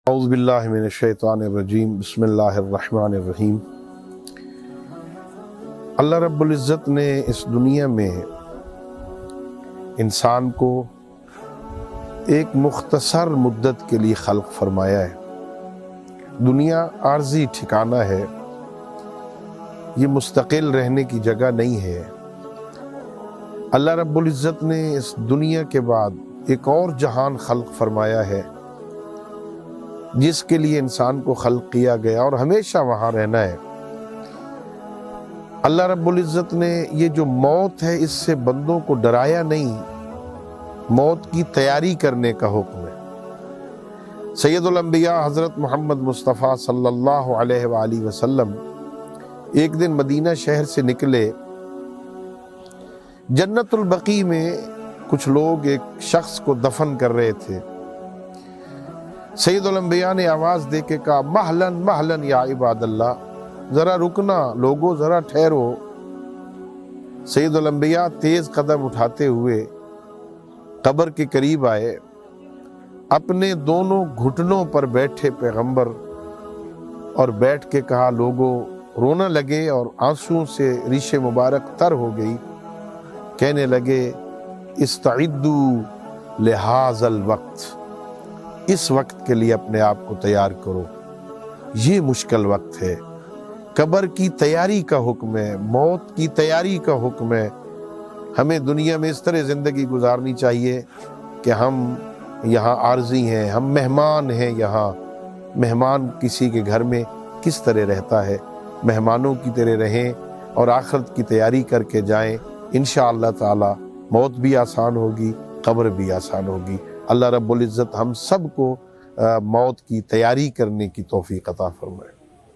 اعوذ باللہ من الشیطان الرجیم بسم اللہ الرحمن الرحیم۔ اللہ رب العزت نے اس دنیا میں انسان کو ایک مختصر مدت کے لیے خلق فرمایا ہے۔ دنیا عارضی ٹھکانہ ہے، یہ مستقل رہنے کی جگہ نہیں ہے۔ اللہ رب العزت نے اس دنیا کے بعد ایک اور جہان خلق فرمایا ہے جس کے لیے انسان کو خلق کیا گیا اور ہمیشہ وہاں رہنا ہے۔ اللہ رب العزت نے یہ جو موت ہے اس سے بندوں کو ڈرایا نہیں، موت کی تیاری کرنے کا حکم ہے۔ سید الانبیاء حضرت محمد مصطفیٰ صلی اللہ علیہ وآلہ وسلم ایک دن مدینہ شہر سے نکلے۔ جنت البقیع میں کچھ لوگ ایک شخص کو دفن کر رہے تھے۔ سید الانبیاء نے آواز دے کے کہا، مہلن مہلن یا عباد اللہ، ذرا رکنا لوگو، ذرا ٹھہرو۔ سید الانبیاء تیز قدم اٹھاتے ہوئے قبر کے قریب آئے، اپنے دونوں گھٹنوں پر بیٹھے پیغمبر اور بیٹھ کے کہا، لوگو رونا لگے اور آنسوں سے ریش مبارک تر ہو گئی۔ کہنے لگے، استعدوا لہذا الوقت، اس وقت کے لیے اپنے آپ کو تیار کرو، یہ مشکل وقت ہے۔ قبر کی تیاری کا حکم ہے، موت کی تیاری کا حکم ہے۔ ہمیں دنیا میں اس طرح زندگی گزارنی چاہیے کہ ہم یہاں عارضی ہیں، ہم مہمان ہیں یہاں۔ مہمان کسی کے گھر میں کس طرح رہتا ہے، مہمانوں کی طرح رہیں اور آخرت کی تیاری کر کے جائیں۔ انشاءاللہ تعالی موت بھی آسان ہوگی، قبر بھی آسان ہوگی۔ اللہ رب العزت ہم سب کو موت کی تیاری کرنے کی توفیق عطا فرمائے۔